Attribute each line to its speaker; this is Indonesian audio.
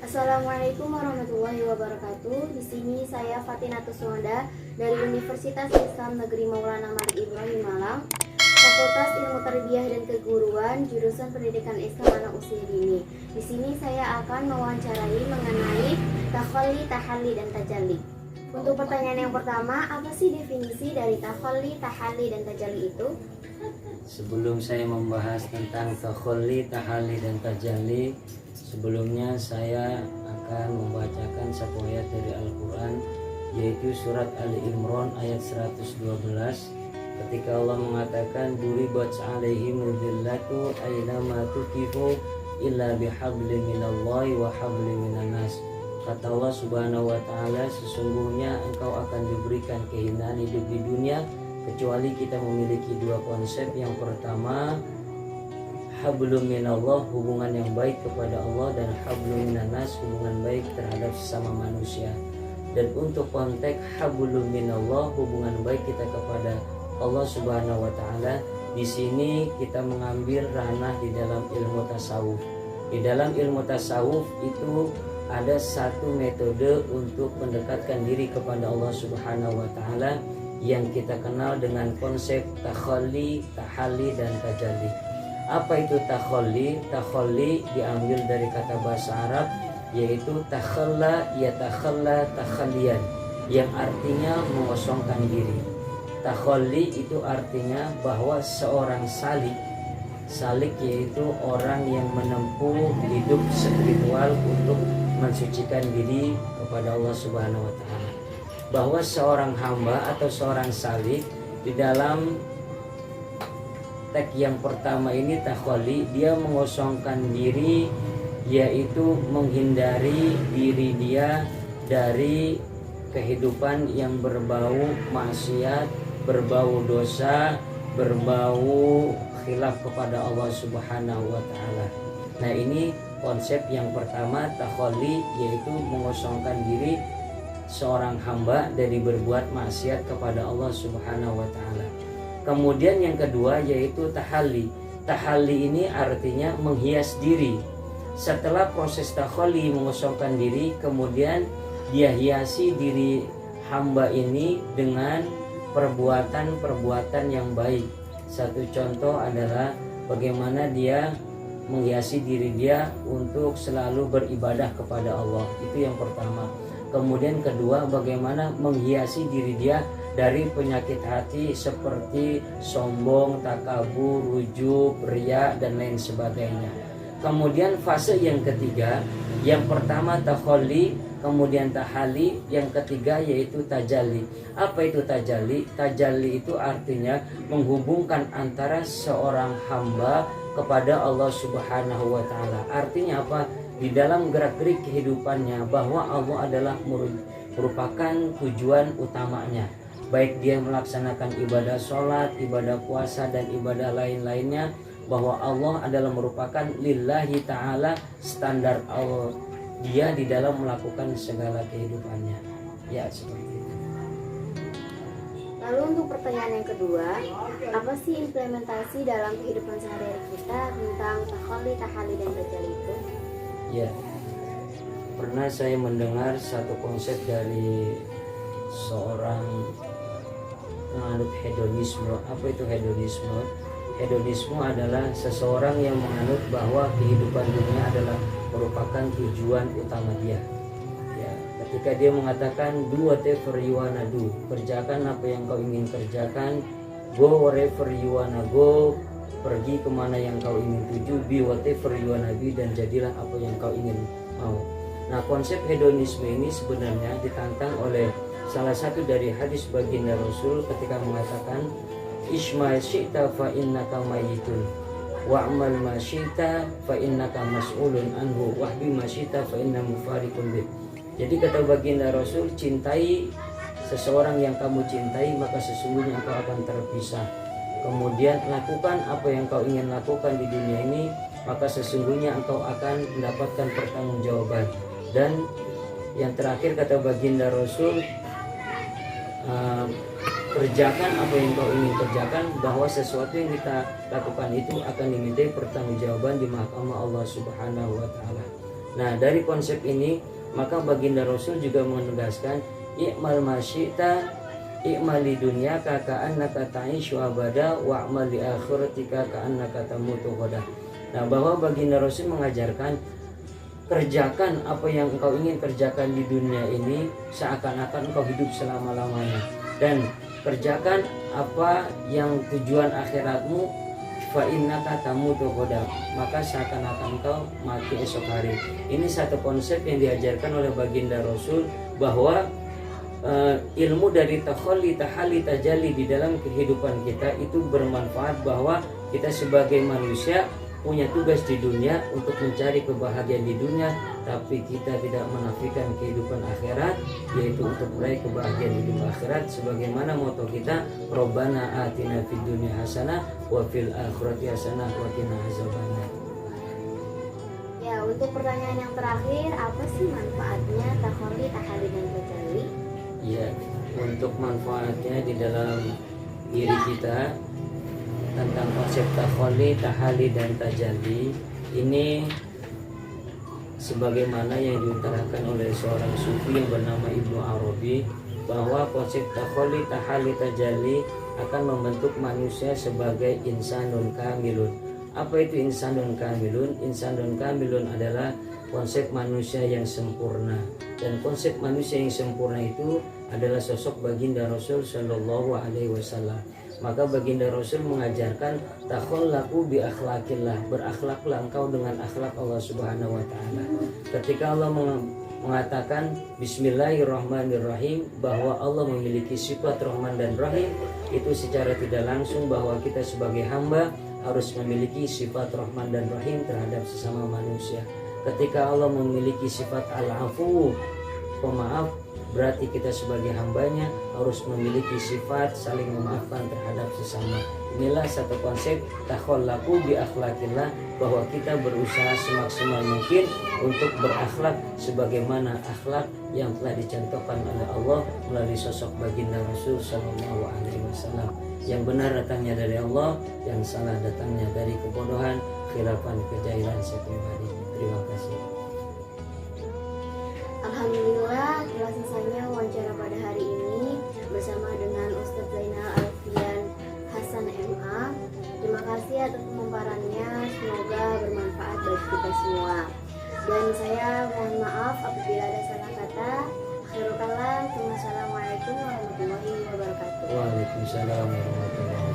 Speaker 1: Assalamualaikum warahmatullahi wabarakatuh. Di sini saya Fatinatus Suhada dari Universitas Islam Negeri Maulana Malik Ibrahim Malang, Fakultas Ilmu Tarbiyah dan Keguruan, jurusan Pendidikan Islam Anak Usia Dini. Di sini saya akan mewawancarai mengenai takhalli, tahalli, dan tajalli. Untuk pertanyaan yang pertama, apa sih definisi dari takhalli, tahalli, dan tajalli itu?
Speaker 2: Sebelum saya membahas tentang takhalli, tahalli, dan tajalli, sebelumnya saya akan membacakan satu ayat dari Al-Quran, yaitu surat Ali Imran ayat 112, ketika Allah mengatakan duribat alaihimul dhillatu aynama tuqifu illa bihablin minallahi wa hablin minan nas. Kata Allah Subhanahu wa taala, sesungguhnya engkau akan diberikan kehinaan hidup di dunia kecuali kita memiliki dua konsep. Yang pertama, hablum minallah, hubungan yang baik kepada Allah, dan hablum minanas, hubungan baik terhadap sesama manusia. Dan untuk konteks hablum minallah, hubungan baik kita kepada Allah Subhanahu wa taala, di sini kita mengambil ranah di dalam ilmu tasawuf. Di dalam ilmu tasawuf itu ada satu metode untuk mendekatkan diri kepada Allah Subhanahu wa taala yang kita kenal dengan konsep takhalli, tahalli, dan tajalli. Apa itu takhalli? Takhalli diambil dari kata bahasa Arab, yaitu takhalla yatakhalla takhalliyan, yang artinya mengosongkan diri. Takhalli itu artinya bahwa seorang salik yaitu orang yang menempuh hidup spiritual untuk mensucikan diri kepada Allah Subhanahu wa taala. Bahwa seorang hamba atau seorang salik di dalam teks yang pertama ini takhalli, dia mengosongkan diri, yaitu menghindari diri dia dari kehidupan yang berbau maksiat, berbau dosa, berbau khilaf kepada Allah Subhanahu wa taala. Nah, ini konsep yang pertama takhalli, yaitu mengosongkan diri seorang hamba dari berbuat maksiat kepada Allah Subhanahu wa taala. Kemudian yang kedua yaitu tahalli. Tahalli ini artinya menghias diri. Setelah proses takhalli, mengosongkan diri, kemudian dia hiasi diri hamba ini dengan perbuatan-perbuatan yang baik. Satu contoh adalah bagaimana dia menghiasi diri dia untuk selalu beribadah kepada Allah. Itu yang pertama. Kemudian kedua, bagaimana menghiasi diri dia dari penyakit hati seperti sombong, takabur, ujub, riya, dan lain sebagainya. Kemudian fase yang ketiga, yang pertama takhalli, kemudian tahalli, yang ketiga yaitu tajalli. Apa itu tajalli? Tajalli itu artinya menghubungkan antara seorang hamba kepada Allah Subhanahu wa taala. Artinya apa? Di dalam gerak-gerik kehidupannya bahwa Allah adalah merupakan tujuan utamanya. Baik dia melaksanakan ibadah sholat, ibadah puasa, dan ibadah lain-lainnya, bahwa Allah adalah merupakan lillahi ta'ala, standar Allah dia di dalam melakukan segala kehidupannya. Ya, seperti itu.
Speaker 1: Lalu untuk pertanyaan yang kedua, apa sih implementasi dalam kehidupan sehari-hari kita tentang takhalli, tahalli, dan tajalli itu?
Speaker 2: Ya, pernah saya mendengar satu konsep dari seorang menganut hedonisme. Apa itu hedonisme? Hedonisme adalah seseorang yang menganut bahwa kehidupan dunia adalah merupakan tujuan utama dia. Ya, ketika dia mengatakan do whatever you wanna do, kerjakan apa yang kau ingin kerjakan, go wherever you wanna go, pergi kemana yang kau ingin tuju, be whatever you wanna be, dan jadilah apa yang kau ingin mau. Nah, konsep hedonisme ini sebenarnya ditantang oleh salah satu dari hadis baginda Rasul ketika mengatakan Isma syi'ta fa innaka mayyitun wa'mal ma syi'ta fa innaka mas'ulun anhu wahbi ma syi'ta fa inna mufariqun bih. Jadi kata baginda Rasul, cintai seseorang yang kamu cintai, maka sesungguhnya engkau akan terpisah. Kemudian lakukan apa yang kau ingin lakukan di dunia ini, maka sesungguhnya engkau akan mendapatkan pertanggungjawaban. Dan yang terakhir kata baginda Rasul, kerjakan apa yang kau ingin kerjakan, bahwa sesuatu yang kita lakukan itu akan dimintai pertanggungjawaban di mahkamah Allah Subhanahu wa taala. Nah, dari konsep ini maka baginda Rasul juga menegaskan i'mal masyita i'mali dunyaka ka'annaka ta'ishu abada wa'mal li akhiratika ka'annaka tamutu ghadan. Nah, bahwa baginda Rasul mengajarkan kerjakan apa yang engkau ingin kerjakan di dunia ini seakan-akan engkau hidup selama-lamanya, dan kerjakan apa yang tujuan akhiratmu fa innaka tamutu ghadan, maka seakan-akan engkau mati esok hari. Ini satu konsep yang diajarkan oleh baginda Rasul bahwa ilmu dari takhalli tahalli tajalli di dalam kehidupan kita itu bermanfaat, bahwa kita sebagai manusia punya tugas di dunia untuk mencari kebahagiaan di dunia, tapi kita tidak menafikan kehidupan akhirat, yaitu untuk meraih kebahagiaan di dunia akhirat sebagaimana moto kita, Rabbana atina fid dunya hasanah wa fil akhirati hasanah wa qina azabannar.
Speaker 1: Ya, untuk pertanyaan yang terakhir, apa sih manfaatnya takhalli, tahalli dan tajalli?
Speaker 2: Ya, untuk manfaatnya di dalam diri kita tentang konsep takhalli, tahalli dan tajalli ini sebagaimana yang diutarakan oleh seorang sufi yang bernama Ibnu Arabi, bahwa konsep takhalli, tahalli, tajalli akan membentuk manusia sebagai insanun kamilun. Apa itu insanun kamilun? Insanun kamilun adalah konsep manusia yang sempurna, dan konsep manusia yang sempurna itu adalah sosok baginda Rasul Shallallahu Alaihi Wasallam. Maka baginda Rasul mengajarkan takhallaku bi akhlaqillah, berakhlaklah engkau dengan akhlak Allah Subhanahu wa taala. Ketika Allah mengatakan bismillahirrahmanirrahim, bahwa Allah memiliki sifat Rahman dan Rahim, itu secara tidak langsung bahwa kita sebagai hamba harus memiliki sifat Rahman dan Rahim terhadap sesama manusia. Ketika Allah memiliki sifat al-afu, pemaaf, berarti kita sebagai hambanya harus memiliki sifat saling memaafkan terhadap sesama. Inilah satu konsep takhallaku bi akhlaqillah, bahwa kita berusaha semaksimal mungkin untuk berakhlak sebagaimana akhlak yang telah dicontohkan oleh Allah melalui sosok baginda Rasul Shallallahu Alaihi Wasallam. Yang benar datangnya dari Allah, yang salah datangnya dari kebodohan, khilafan, kejahilan sepribadi. Terima kasih.
Speaker 1: Alhamdulillah, telah selesainya wawancara pada hari ini bersama dengan Ustadz Zainal Alfian Hasan MA. Terima kasih atas pemaparannya, semoga bermanfaat bagi kita semua. Dan saya mohon maaf apabila ada salah kata. Akhirul kalam, wassalamualaikum warahmatullahi wabarakatuh.
Speaker 2: Waalaikumsalam warahmatullahi wabarakatuh.